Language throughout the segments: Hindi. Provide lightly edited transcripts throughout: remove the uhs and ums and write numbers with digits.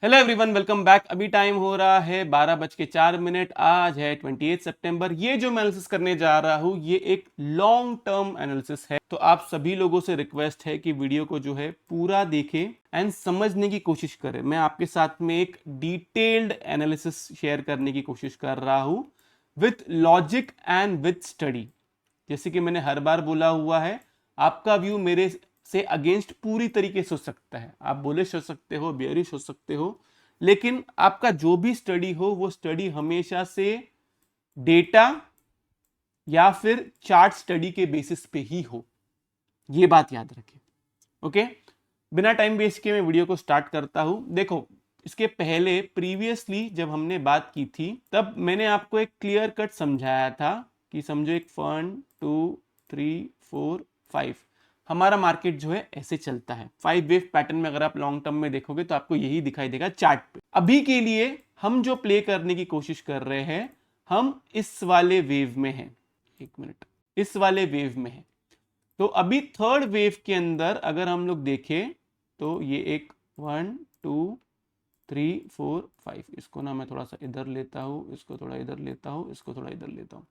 Hello everyone, welcome back. अभी टाइम हो रहा है 12:04। आज है 28 सितंबर। ये जो मैं एनालिसिस करने जा रहा हूँ ये एक लॉन्ग टर्म एनालिसिस है, तो आप सभी लोगों से रिक्वेस्ट है कि वीडियो को जो है पूरा देखें एंड समझने की कोशिश करें। मैं आपके साथ में एक डिटेल्ड एनालिसिस शेयर करने की कोशिश कर रहा हूँ with logic and with study. जैसे कि मैंने हर बार बोला हुआ है, आपका व्यू मेरे से अगेंस्ट पूरी तरीके से हो सकता है। आप बुलिश हो सकते हो, बेयरिश हो सकते हो, लेकिन आपका जो भी स्टडी हो वो स्टडी हमेशा से डेटा या फिर चार्ट स्टडी के बेसिस पे ही हो। ये बात याद रखें। ओके, बिना टाइम वेस्ट किए मैं वीडियो को स्टार्ट करता हूं। देखो, इसके पहले प्रीवियसली जब हमने बात की थी तब मैंने आपको एक क्लियर कट समझाया था कि समझो एक 1 2 3 4 5 हमारा मार्केट जो है ऐसे चलता है 5 वेव पैटर्न में। अगर आप लॉन्ग टर्म में देखोगे तो आपको यही दिखाई देगा चार्ट पे। अभी के लिए हम जो प्ले करने की कोशिश कर रहे हैं, हम इस वाले वेव में हैं। एक मिनट, इस वाले वेव में है। तो अभी थर्ड वेव के अंदर अगर हम लोग देखें तो ये एक 1 2 3 4 5, इसको ना मैं थोड़ा सा इधर लेता हूँ, इसको थोड़ा इधर लेता हूँ, इसको थोड़ा इधर लेता हूँ।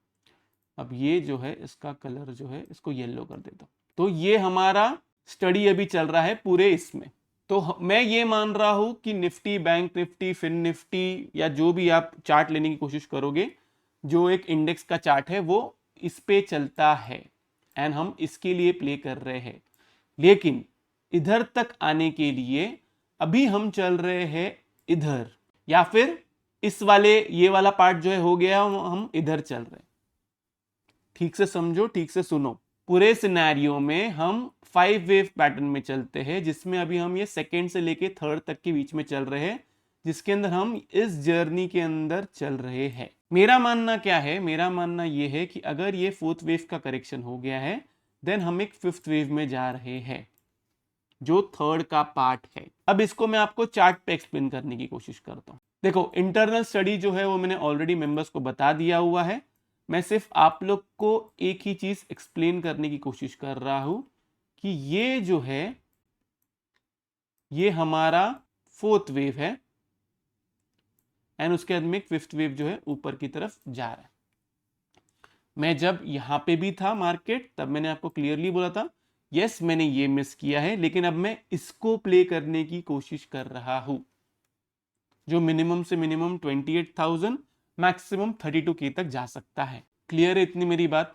अब ये जो है इसका कलर जो है इसको येलो कर देता हूँ। तो ये हमारा स्टडी अभी चल रहा है पूरे इसमें। तो मैं ये मान रहा हूं कि Nifty, bank Nifty, fin Nifty या जो भी आप चार्ट लेने की कोशिश करोगे, जो एक इंडेक्स का चार्ट है वो इस पे चलता है एंड हम इसके लिए प्ले कर रहे हैं। लेकिन इधर तक आने के लिए अभी हम चल रहे हैं इधर, या फिर इस वाले ये वाला पार्ट जो है हो गया, हम इधर चल रहे हैं। ठीक से समझो, ठीक से सुनो। पूरे सिनेरियो में हम 5 वेव पैटर्न में चलते हैं, जिसमें अभी हम ये सेकेंड से लेके थर्ड तक के बीच में चल रहे हैं, जिसके अंदर हम इस जर्नी के अंदर चल रहे हैं। मेरा मानना क्या है? मेरा मानना यह है कि अगर ये फोर्थ वेव का करेक्शन हो गया है, देन हम एक फिफ्थ वेव में जा रहे हैं, जो थर्ड का पार्ट है। अब इसको मैं आपको चार्ट पे एक्सप्लेन करने की कोशिश करता हूं। देखो, इंटरनल स्टडी जो है वो मैंने ऑलरेडी मेंबर्स को बता दिया हुआ है। मैं सिर्फ आप लोग को एक ही चीज एक्सप्लेन करने की कोशिश कर रहा हूं कि ये जो है ये हमारा फोर्थ वेव है एंड उसके बाद में एक फिफ्थ वेव जो है ऊपर की तरफ जा रहा है। मैं जब यहां पे भी था मार्केट, तब मैंने आपको क्लियरली बोला था यस मैंने ये मिस किया है, लेकिन अब मैं इसको प्ले करने की कोशिश कर रहा हूं, जो मिनिमम से मिनिमम 28,000 मैक्सिमम 32K तक जा सकता है। क्लियर है इतनी मेरी बात?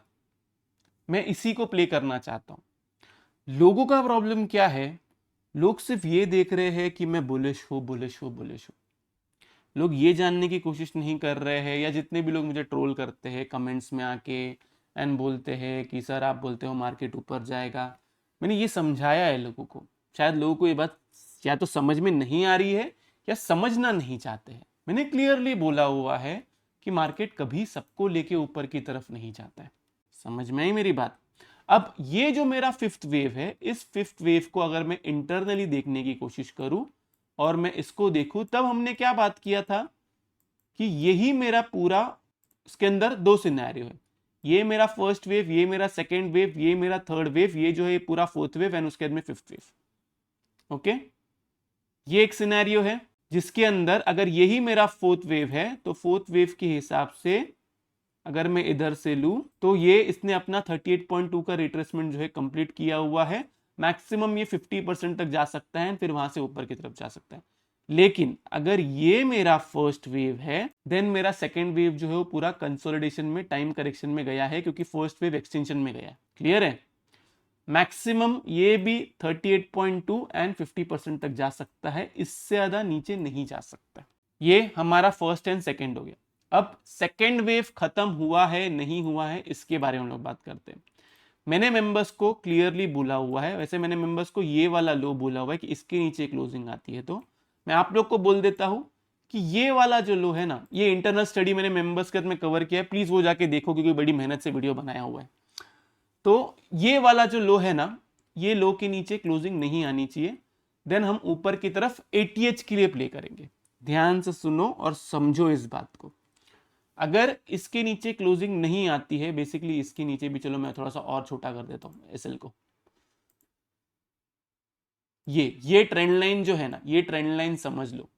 मैं इसी को प्ले करना चाहता हूं। लोगों का प्रॉब्लम क्या है? लोग सिर्फ ये देख रहे हैं कि मैं बुलिश हूं, बुलिश हूं, बुलिश हूं। लोग ये जानने की कोशिश नहीं कर रहे हैं, या जितने भी लोग मुझे ट्रोल करते हैं कमेंट्स में आके एंड बोलते हैं कि सर आप बोलते हो मार्केट ऊपर जाएगा, मैंने ये समझाया है लोगों को। शायद लोगों को ये बात या तो समझ में नहीं आ रही है या समझना नहीं चाहते हैं। मैंने क्लियरली बोला हुआ है कि मार्केट कभी सबको लेके ऊपर की तरफ नहीं जाता है। समझ में आई मेरी बात? अब ये जो मेरा फिफ्थ वेव है, इस फिफ्थ वेव को अगर मैं इंटरनली देखने की कोशिश करूं और मैं इसको देखूं, तब हमने क्या बात किया था कि यही मेरा पूरा, इसके अंदर दो सिनेरियो है। ये मेरा फर्स्ट वेव, ये मेरा सेकेंड वेव, ये मेरा थर्ड वेव, ये जो है पूरा फोर्थ वेव एंड उसके बाद में फिफ्थ वेव। ओके, ये एक सिनेरियो है जिसके अंदर अगर यही मेरा फोर्थ वेव है तो फोर्थ वेव के हिसाब से अगर मैं इधर से लूं तो ये इसने अपना 38.2 का रिट्रेसमेंट जो है कंप्लीट किया हुआ है। मैक्सिमम ये 50% तक जा सकता है, फिर वहां से ऊपर की तरफ जा सकता है। लेकिन अगर ये मेरा फर्स्ट वेव है, देन मेरा सेकेंड वेव जो है वो पूरा कंसोलिडेशन में, टाइम करेक्शन में गया है, क्योंकि फर्स्ट वेव एक्सटेंशन में गया है। क्लियर है? मैक्सिमम ये भी 38.2 एंड 50% तक जा सकता है, इससे ज्यादा नीचे नहीं जा सकता। ये हमारा फर्स्ट एंड सेकेंड हो गया। अब सेकेंड वेव खत्म हुआ है नहीं हुआ है, इसके बारे में हम लोग बात करते हैं। मैंने मेंबर्स को क्लियरली बोला हुआ है, वैसे मैंने मेंबर्स को ये वाला लो बोला हुआ है कि इसके नीचे क्लोजिंग आती है, तो मैं आप लोग को बोल देता हूं कि ये वाला जो लो है ना, ये इंटरनल स्टडी मैंने मेंबर्स के में कवर किया है, प्लीज वो जाके देखो क्योंकि बड़ी मेहनत से वीडियो बनाया हुआ है। तो ये वाला जो लो है ना, ये लो के नीचे क्लोजिंग नहीं आनी चाहिए, देन हम ऊपर की तरफ ATH के लिए प्ले करेंगे। ध्यान से सुनो और समझो इस बात को। अगर इसके नीचे क्लोजिंग नहीं आती है, बेसिकली इसके नीचे भी, चलो मैं थोड़ा सा और छोटा कर देता हूं SL को, ये ट्रेंड लाइन जो है ना, ये ट्रेंड लाइन समझ लो।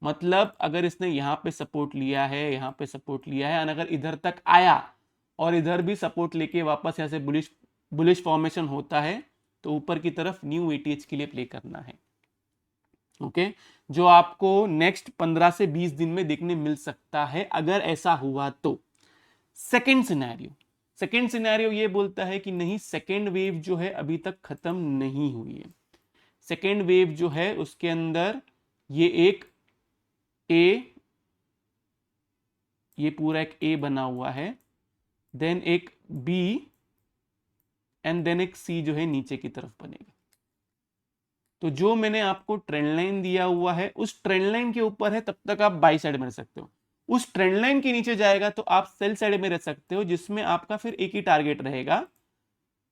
मतलब अगर इसने यहाँ पे सपोर्ट लिया है, यहाँ पे सपोर्ट लिया है, और अगर इधर तक आया और इधर भी सपोर्ट लेके वापस यहाँ से बुलिश फॉर्मेशन होता है, तो ऊपर की तरफ न्यू एटीएच के लिए प्ले करना है। ओके, जो आपको नेक्स्ट 15 से 20 दिन में देखने मिल सकता है अगर ऐसा हुआ तो। सेकेंड सिनेरियो ये बोलता है कि नहीं, सेकेंड वेव जो है अभी तक खत्म नहीं हुई है। सेकेंड वेव जो है उसके अंदर ये एक ए, ये पूरा एक ए बना हुआ है, देन एक बी एंड देन एक सी जो है नीचे की तरफ बनेगा। तो जो मैंने आपको ट्रेंड लाइन दिया हुआ है उस ट्रेंड लाइन के ऊपर है, तब तक आप बाई साइड में रह सकते हो। उस ट्रेंड लाइन के नीचे जाएगा तो आप सेल साइड में रह सकते हो, जिसमें आपका फिर एक ही टारगेट रहेगा,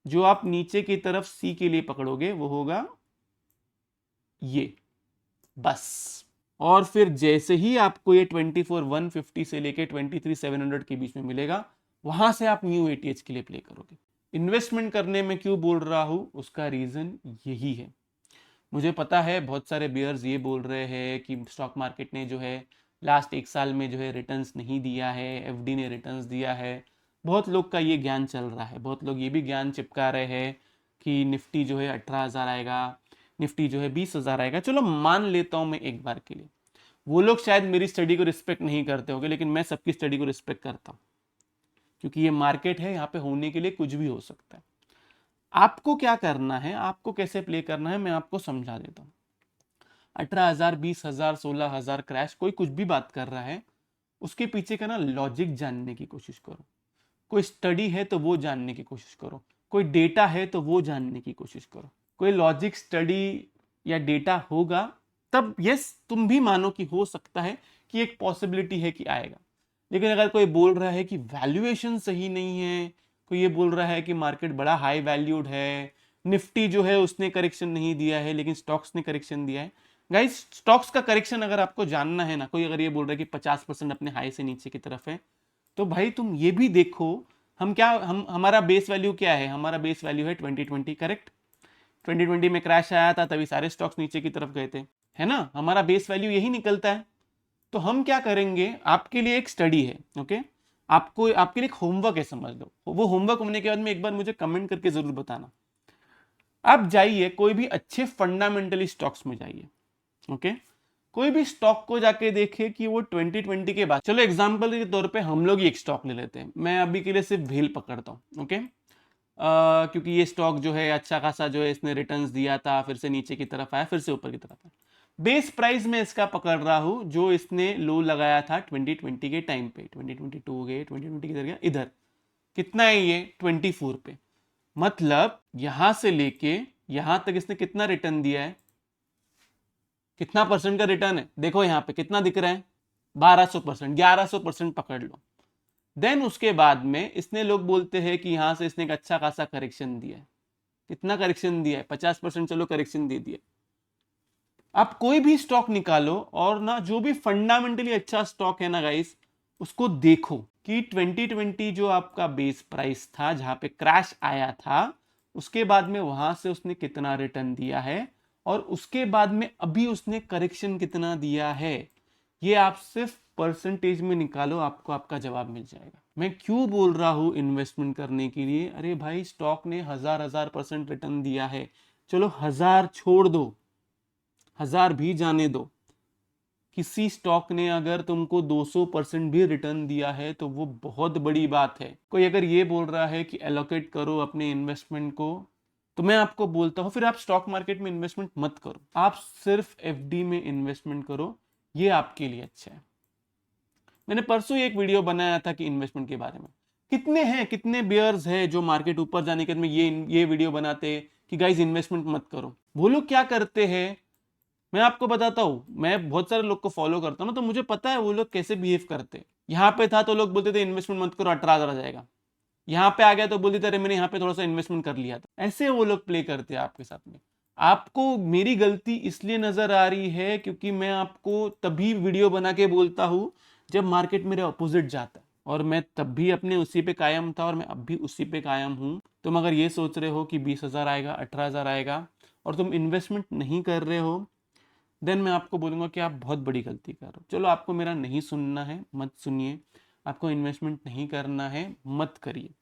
जो आप नीचे की तरफ सी के लिए पकड़ोगे वो होगा ये, बस। और फिर जैसे ही आपको ये 24,150 से लेके 23,700 के बीच में मिलेगा, वहां से आप न्यू एटीएच के लिए प्ले करोगे। इन्वेस्टमेंट करने में क्यों बोल रहा हूं, उसका रीजन यही है। मुझे पता है बहुत सारे बियर्स ये बोल रहे हैं कि स्टॉक मार्केट ने जो है लास्ट 1 साल में जो है रिटर्न्स नहीं दिया है, एफडी ने रिटर्न्स दिया है। बहुत लोग का ये ज्ञान चल रहा है, बहुत लोग ये भी ज्ञान चिपका रहे हैं कि निफ्टी जो है 18,000 आएगा, निफ्टी जो है 20,000 आएगा। चलो मान लेता हूँ मैं एक बार के लिए, वो लोग शायद मेरी स्टडी को रिस्पेक्ट नहीं करते होंगे, लेकिन मैं सबकी स्टडी को रिस्पेक्ट करता हूँ, क्योंकि ये मार्केट है, यहाँ पे होने के लिए कुछ भी हो सकता है। आपको क्या करना है, आपको कैसे प्ले करना है, मैं आपको समझा देता हूँ। 18,000, 20,000, 16,000 क्रैश, कोई कुछ भी बात कर रहा है, उसके पीछे का ना लॉजिक जानने की कोशिश करो। कोई स्टडी है तो वो जानने की कोशिश करो, कोई डेटा है तो वो जानने की कोशिश करो। कोई लॉजिक, स्टडी या डेटा होगा तब यस तुम भी मानो कि हो सकता है कि एक पॉसिबिलिटी है कि आएगा। लेकिन अगर कोई बोल रहा है कि वैल्यूएशन सही नहीं है, कोई ये बोल रहा है कि मार्केट बड़ा हाई वैल्यूड है, निफ्टी जो है उसने करेक्शन नहीं दिया है लेकिन स्टॉक्स ने करेक्शन दिया है। गाइस, स्टॉक्स का करेक्शन अगर आपको जानना है ना, कोई अगर ये बोल रहा है कि 50% अपने हाई से नीचे की तरफ है, तो भाई तुम ये भी देखो हम हमारा बेस वैल्यू क्या है। हमारा बेस वैल्यू है 2020, करेक्ट। 2020 में क्रैश आया था, तभी सारे स्टॉक्स नीचे की तरफ गए थे, है ना। हमारा बेस वैल्यू यही निकलता है। तो हम क्या करेंगे, आपके लिए एक स्टडी है, ओके, आपको आपके लिए एक होमवर्क है, समझ लो। वो होमवर्क होने के बाद में एक बार मुझे कमेंट करके जरूर बताना। आप जाइए कोई भी अच्छे फंडामेंटली स्टॉक्स में जाइए, ओके। कोई भी स्टॉक को जाके देखिए कि वो 2020 के बाद, चलो एग्जांपल के तौर पे हम लोग ही एक स्टॉक ले लेते हैं, मैं अभी के लिए सिर्फ भेल पकड़ता हूँ, ओके। क्योंकि ये स्टॉक जो है अच्छा खासा जो है इसने रिटर्न्स दिया था, फिर से नीचे की तरफ आया, फिर से ऊपर की तरफ आया। बेस प्राइस में इसका पकड़ रहा हूं जो इसने लो लगाया था 2020 के टाइम पे, 2022 हो गए, 2020 किधर गया, इधर। कितना है ये, 24 पे। मतलब यहां से लेके यहां तक इसने कितना रिटर्न दिया है, कितना परसेंट का रिटर्न है, देखो यहां पे कितना दिख रहा है, 1200%, 1100% पकड़ लो। देन उसके बाद में इसने, लोग बोलते हैं कि यहां से इसने एक अच्छा खासा करेक्शन दिया है। कितना करेक्शन दिया है, 50%, चलो करेक्शन दे दिया। आप कोई भी स्टॉक निकालो और ना, जो भी फंडामेंटली अच्छा स्टॉक है ना गाइस, उसको देखो कि 2020 जो आपका बेस प्राइस था जहां पे क्रैश आया था, उसके बाद में वहां से उसने कितना रिटर्न दिया है, और उसके बाद में अभी उसने करेक्शन कितना दिया है। ये आप सिर्फ परसेंटेज में निकालो, आपको आपका जवाब मिल जाएगा। मैं क्यों बोल रहा हूं इन्वेस्टमेंट करने के लिए, अरे भाई स्टॉक ने 1000% रिटर्न दिया है, चलो 1000 छोड़ दो, 1000 भी जाने दो। किसी स्टॉक ने अगर तुमको 200% भी रिटर्न दिया है तो वो बहुत बड़ी बात है। कोई अगर ये बोल रहा है कि एलोकेट करो अपने इन्वेस्टमेंट को, तो मैं आपको बोलता हूं फिर आप स्टॉक मार्केट में इन्वेस्टमेंट मत करो, आप सिर्फ एफडी में इन्वेस्टमेंट करो, ये आपके लिए अच्छा है। मैंने परसों एक वीडियो बनाया था कि इन्वेस्टमेंट के बारे में, कितने बियर्स है जो मार्केट ऊपर जाने के बाद में ये वीडियो बनाते कि गाइस इन्वेस्टमेंट मत करो। वो लोग क्या करते हैं, मैं आपको बताता हूँ, मैं बहुत सारे लोग को फॉलो करता हूँ ना, तो मुझे पता है वो लोग कैसे बिहेव करते हैं। यहाँ पे था तो लोग बोलते थे इन्वेस्टमेंट मत करो, 18,000 आ जाएगा। यहाँ पे आ गया तो बोलते थे अरे मैंने यहाँ पे थोड़ा सा इन्वेस्टमेंट कर लिया था। ऐसे वो लोग प्ले करते हैं आपके साथ में। आपको मेरी गलती इसलिए नजर आ रही है क्योंकि मैं आपको तभी वीडियो बना के बोलता हूँ जब मार्केट मेरे अपोजिट जाता है, और मैं तब भी अपने उसी पे कायम था और मैं अब भी उसी पे कायम हूँ। तुम अगर ये सोच रहे हो कि 20,000 आएगा, 18,000 आएगा और तुम इन्वेस्टमेंट नहीं कर रहे हो, देन मैं आपको बोलूँगा कि आप बहुत बड़ी गलती कर रहे हो। चलो आपको मेरा नहीं सुनना है, मत सुनिए। आपको इन्वेस्टमेंट नहीं करना है, मत करिए।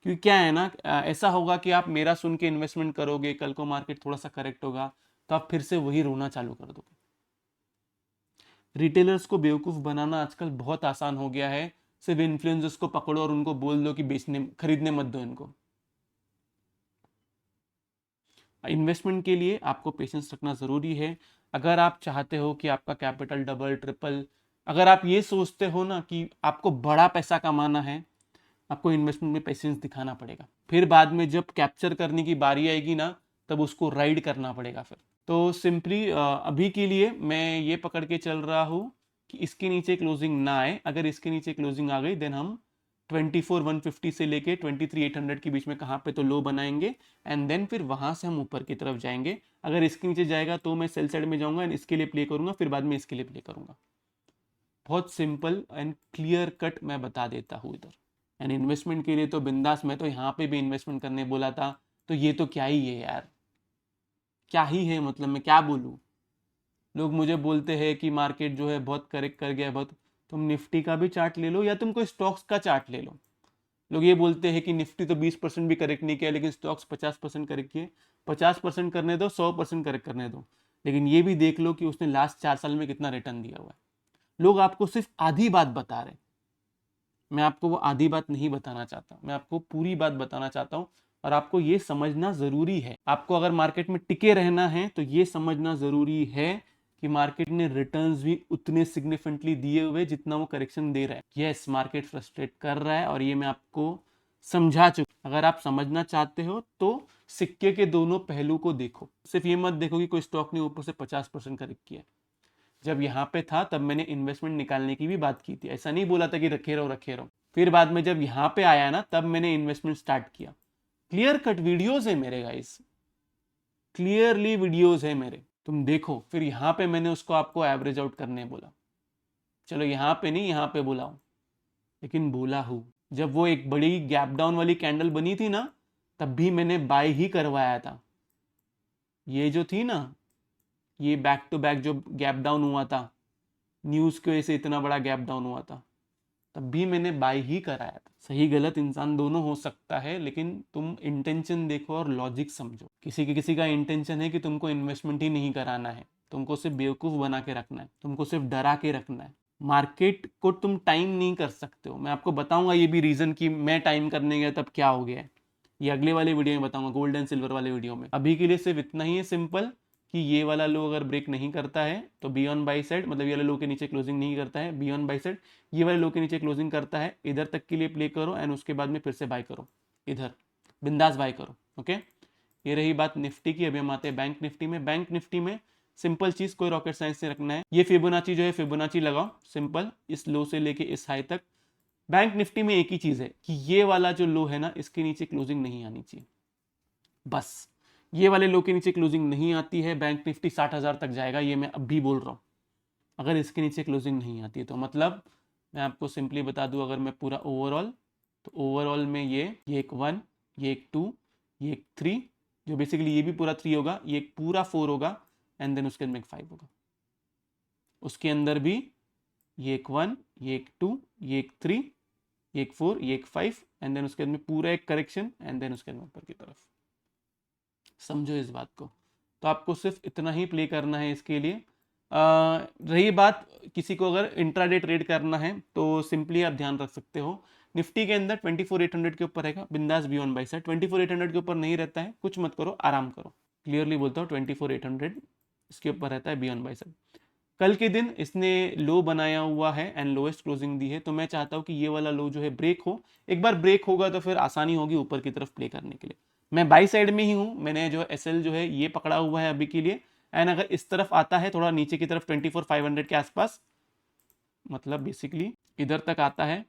क्योंकि क्या है ना, ऐसा होगा कि आप मेरा सुन के इन्वेस्टमेंट करोगे, कल को मार्केट थोड़ा सा करेक्ट होगा तो आप फिर से वही रोना चालू कर दोगे। रिटेलर्स को बेवकूफ़ बनाना आजकल बहुत आसान हो गया है। सिर्फ इन्फ्लुएंसर्स को पकड़ो और उनको बोल दो कि बेचने खरीदने मत दो इनको। इन्वेस्टमेंट के लिए आपको पेशेंस रखना ज़रूरी है। अगर आप चाहते हो कि आपका कैपिटल डबल ट्रिपल, अगर आप ये सोचते हो ना कि आपको बड़ा पैसा कमाना है, आपको इन्वेस्टमेंट में पेशेंस दिखाना पड़ेगा। फिर बाद में जब कैप्चर करने की बारी आएगी ना, तब उसको राइड करना पड़ेगा फिर। तो सिंपली अभी के लिए मैं ये पकड़ के चल रहा हूँ कि इसके नीचे क्लोजिंग ना आए। अगर इसके नीचे क्लोजिंग आ गई देन हम 24,150 से लेके 23,800 के बीच में कहाँ पे तो लो बनाएंगे एंड देन फिर वहाँ से हम ऊपर की तरफ जाएंगे। अगर इसके नीचे जाएगा तो मैं सेल साइड में जाऊँगा एंड इसके लिए प्ले करूँगा, फिर बाद में इसके लिए प्ले करूँगा। बहुत सिंपल एंड क्लियर कट मैं बता देता हूँ इधर। एंड इन्वेस्टमेंट के लिए तो बिंदास, मैं तो यहाँ पे भी इन्वेस्टमेंट करने बोला था, तो ये तो क्या ही है यार, क्या ही है, मतलब मैं क्या बोलूँ। लोग मुझे बोलते हैं कि मार्केट जो है बहुत करेक्ट कर गया है बहुत। तुम निफ्टी का भी चार्ट ले लो या तुम कोई स्टॉक्स का चार्ट ले लो। लोग ये बोलते हैं कि निफ्टी तो 20% भी करेक्ट नहीं किया लेकिन स्टॉक्स 50% करेक्ट किए। 50% करने दो, 100% करेक्ट करने दो, लेकिन ये भी देख लो कि उसने लास्ट 4 साल में कितना रिटर्न दिया हुआ है। लोग आपको सिर्फ आधी बात बता रहे, मैं आपको वो आधी बात नहीं बताना चाहता, मैं आपको पूरी बात बताना चाहता हूँ। और आपको ये समझना ज़रूरी है, आपको अगर मार्केट में टिके रहना है तो ये समझना ज़रूरी है कि मार्केट ने रिटर्न्स भी उतने सिग्निफिकेंटली दिए हुए जितना वो करेक्शन दे रहा है। यस, मार्केट फ्रस्ट्रेट कर रहा है और ये मैं आपको समझा चुका। अगर आप समझना चाहते हो तो सिक्के के दोनों पहलू को देखो। सिर्फ ये मत देखो कि कोई स्टॉक ने ऊपर से 50% करेक्ट किया। जब यहाँ पे था तब मैंने इन्वेस्टमेंट निकालने की भी बात की थी, ऐसा नहीं बोला था कि रखे रहो रखे रहो। फिर बाद में जब यहाँ पे आया ना तब मैंने इन्वेस्टमेंट स्टार्ट किया। क्लियर कट वीडियोस है मेरे गाइस, क्लियरली वीडियोस है मेरे, तुम देखो। फिर यहाँ पे मैंने उसको आपको एवरेज आउट करने बोला। चलो यहाँ पे नहीं, यहाँ पे बोला हूँ, लेकिन बोला हूँ। जब वो एक बड़ी गैप डाउन वाली कैंडल बनी थी ना, तब भी मैंने बाय ही करवाया था। ये जो थी ना, ये बैक टू बैक जो गैप डाउन हुआ था, न्यूज़ की वजह से इतना बड़ा गैप डाउन हुआ था, तब भी मैंने बाय ही कराया था। सही गलत इंसान दोनों हो सकता है, लेकिन तुम इंटेंशन देखो और लॉजिक समझो। किसी का इंटेंशन है कि तुमको इन्वेस्टमेंट ही नहीं कराना है, तुमको सिर्फ बेवकूफ़ बना के रखना है, तुमको सिर्फ डरा के रखना है। मार्केट को तुम टाइम नहीं कर सकते हो। मैं आपको बताऊंगा ये भी रीज़न कि मैं टाइम करने गया तब क्या हो गया है, ये अगले वाले वीडियो में बताऊंगा, गोल्ड एंड सिल्वर वाले वीडियो में। अभी के लिए सिर्फ इतना ही है सिंपल कि ये वाला लो अगर ब्रेक नहीं करता है तो बी ऑन बाई साइड, मतलब ये वाला लो के नीचे क्लोजिंग नहीं करता है, बी ऑन बाई साइड ये वाले लो के नीचे क्लोजिंग करता है, इधर तक के लिए प्ले करो एंड उसके बाद में फिर से बाय करो, इधर बिंदास बाय करो। ओके, ये रही बात निफ्टी की। अभी हम आते हैं बैंक निफ्टी में। बैंक निफ्टी में सिंपल चीज, कोई रॉकेट साइंस से रखना है। ये फिबोनाची जो है, फिबोनाची लगाओ सिंपल, इस लो से लेके इस हाई तक। बैंक निफ्टी में एक ही चीज है कि ये वाला जो लो है ना, इसके नीचे क्लोजिंग नहीं आनी चाहिए। बस ये वाले लो के नीचे क्लोजिंग नहीं आती है, बैंक निफ्टी 60,000 तक जाएगा, ये मैं अब भी बोल रहा हूँ। अगर इसके नीचे क्लोजिंग नहीं आती है तो मतलब मैं आपको सिंपली बता दूं, अगर मैं पूरा ओवरऑल, तो ओवरऑल में ये एक 1, ये एक 2, ये एक 3, जो बेसिकली ये भी पूरा 3 होगा, ये एक पूरा 4 होगा एंड देन उसके अंदर एक 5 होगा। उसके अंदर भी ये एक 1, ये एक 2, ये एक 3, ये एक 4, ये एक 5 एंड देन उसके अंदर पूरा एक करेक्शन एंड देन उसके अंदर ऊपर की तरफ। समझो इस बात को। तो आपको सिर्फ इतना ही प्ले करना है इसके लिए। रही बात किसी को अगर इंट्राडे ट्रेड करना है तो सिंपली आप ध्यान रख सकते हो, निफ्टी के अंदर 24,800 के ऊपर रहेगा बिंदास बी ऑन बाई साइड। 24,800 के ऊपर नहीं रहता है, कुछ मत करो, आराम करो। क्लियरली बोलता हूँ 24,800 इसके ऊपर रहता है बी ऑन बाई साइड। कल के दिन इसने लो बनाया हुआ है एंड लोएस्ट क्लोजिंग दी है, तो मैं चाहता हूँ कि ये वाला लो जो है ब्रेक हो। एक बार ब्रेक होगा तो फिर आसानी होगी ऊपर की तरफ प्ले करने के लिए। मैं बाई साइड में ही हूँ, मैंने जो एसएल जो है ये पकड़ा हुआ है अभी के लिए। एंड अगर इस तरफ आता है थोड़ा नीचे की तरफ 24,500 के आसपास, मतलब बेसिकली इधर तक आता है,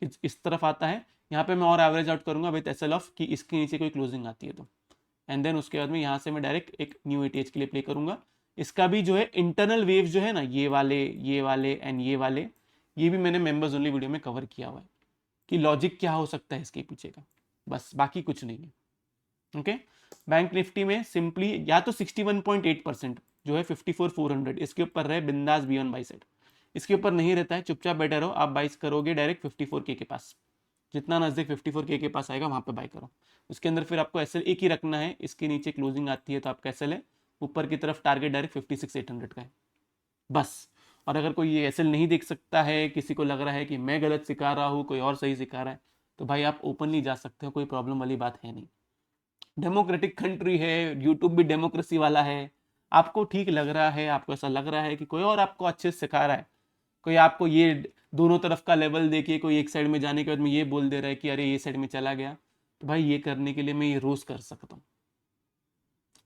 इस तरफ आता है, यहाँ पे मैं और एवरेज आउट करूंगा विद एसएल ऑफ कि इसके नीचे कोई क्लोजिंग आती है तो। एंड देन उसके बाद में यहाँ से मैं डायरेक्ट एक न्यू एटीएच के लिए प्ले करूंगा। इसका भी जो है इंटरनल वेव जो है ना, ये वाले एंड ये वाले, ये भी मैंने मेंबर्स ओनली वीडियो में कवर किया हुआ है कि लॉजिक क्या हो सकता है इसके पीछे का, बस बाकी कुछ नहीं है। ओके, बैंक निफ्टी में सिंपली या तो 61.8% जो है 54,400, इसके ऊपर रहे बिंदास बी ऑन बाई साइड। इसके ऊपर नहीं रहता है, चुपचाप बैठे रहो, आप बाइस करोगे डायरेक्ट 54K के पास, जितना नज़दीक 54K के पास आएगा वहाँ पे बाई करो। उसके अंदर फिर आपको एसएल एक ही रखना है, इसके नीचे क्लोजिंग आती है तो आपका एसएल है, ऊपर की तरफ टारगेट डायरेक्ट 56,800 का है बस। और अगर कोई ये एसएल नहीं देख सकता है, किसी को लग रहा है कि मैं गलत सिखा रहा हूँ, कोई और सही सिखा रहा है, तो भाई आप ओपनली जा सकते हो, कोई प्रॉब्लम वाली बात है नहीं। डेमोक्रेटिक कंट्री है, यूट्यूब भी डेमोक्रेसी वाला है। आपको ठीक लग रहा है, आपको ऐसा लग रहा है कि कोई और आपको अच्छे से सिखा रहा है, कोई आपको ये दोनों तरफ का लेवल देके कोई एक साइड में जाने के बाद में ये बोल दे रहा है कि अरे ये साइड में चला गया, तो भाई ये करने के लिए मैं ये रोज़ कर सकता हूँ।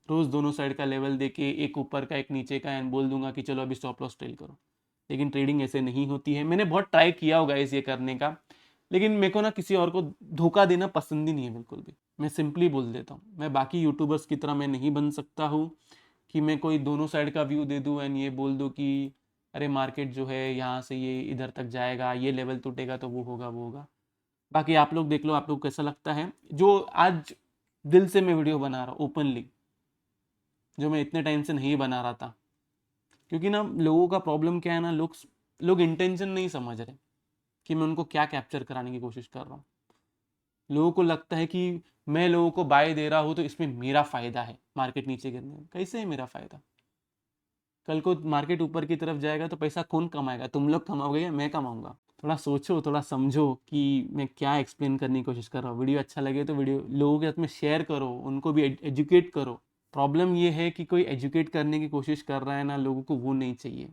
रोज़ दोनों साइड का लेवल देके एक ऊपर का एक नीचे का एंड बोल दूंगा कि चलो अभी स्टॉप लॉस ट्रेल करो। लेकिन ट्रेडिंग ऐसे नहीं होती है। मैंने बहुत ट्राई किया होगा इस ये करने का, लेकिन मेरे को ना किसी और को धोखा देना पसंद ही नहीं है बिल्कुल भी। मैं सिंपली बोल देता हूँ, मैं बाकी यूट्यूबर्स की तरह मैं नहीं बन सकता हूँ कि मैं कोई दोनों साइड का व्यू दे दूँ एंड ये बोल दूँ कि अरे मार्केट जो है यहाँ से ये इधर तक जाएगा, ये लेवल टूटेगा तो वो होगा वो होगा। बाकी आप लोग देख लो, आप लोग कैसा लगता है। जो आज दिल से मैं वीडियो बना रहा हूँ ओपनली, जो मैं इतने टाइम से नहीं बना रहा था, क्योंकि ना लोगों का प्रॉब्लम क्या है ना, लोग इंटेंशन नहीं समझ रहे कि मैं उनको क्या कैप्चर कराने की कोशिश कर रहा हूँ। लोगों को लगता है कि मैं लोगों को बाय दे रहा हूँ तो इसमें मेरा फ़ायदा है मार्केट नीचे गिरने में। कैसे है मेरा फ़ायदा? कल को मार्केट ऊपर की तरफ जाएगा तो पैसा कौन कमाएगा? तुम लोग कमाओगे या मैं कमाऊंगा? थोड़ा सोचो, थोड़ा समझो कि मैं क्या एक्सप्लेन करने की कोशिश कर रहा हूँ। वीडियो अच्छा लगे तो वीडियो लोगों के साथ में शेयर करो, उनको भी एजुकेट करो। प्रॉब्लम ये है कि कोई एजुकेट करने की कोशिश कर रहा है ना, लोगों को वो नहीं चाहिए।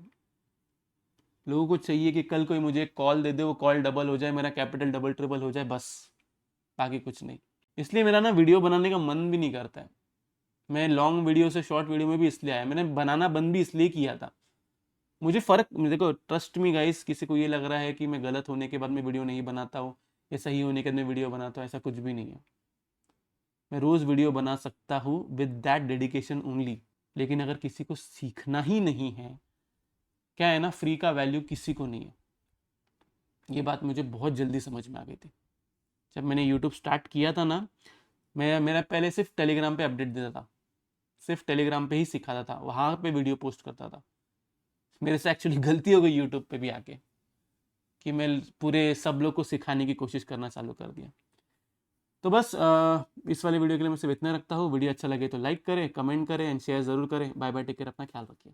लोगों को चाहिए कि कल कोई मुझे कॉल दे दे, वो कॉल डबल हो जाए, मेरा कैपिटल डबल ट्रिपल हो जाए, बस, बाकी कुछ नहीं। इसलिए मेरा ना वीडियो बनाने का मन भी नहीं करता है। मैं लॉन्ग वीडियो से शॉर्ट वीडियो में भी इसलिए आया, मैंने बनाना बंद भी इसलिए किया था। मुझे फ़र्क, देखो ट्रस्ट मी गाइस, किसी को ये लग रहा है कि मैं गलत होने के बाद में वीडियो नहीं बनाता हूँ या सही होने के बाद में वीडियो बनाता हूँ, ऐसा कुछ भी नहीं है। मैं रोज़ वीडियो बना सकता हूँ विद दैट डेडिकेशन ओनली। लेकिन अगर किसी को सीखना ही नहीं है, क्या है ना, फ्री का वैल्यू किसी को नहीं है। ये बात मुझे बहुत जल्दी समझ में आ गई थी जब मैंने यूट्यूब स्टार्ट किया था ना। मैं मेरा पहले सिर्फ टेलीग्राम पे अपडेट देता था, सिर्फ टेलीग्राम पे ही सिखाता था, वहाँ पे वीडियो पोस्ट करता था। मेरे से एक्चुअली गलती हो गई यूट्यूब पे भी आके कि मैं पूरे सब लोग को सिखाने की कोशिश करना चालू कर दिया। तो बस इस वाले वीडियो के लिए मैं सिर्फ इतना रखता हूँ। वीडियो अच्छा लगे तो लाइक करें, कमेंट करें एंड शेयर ज़रूर करें। बाय बाय, टेक केयर, अपना ख्याल रखिए।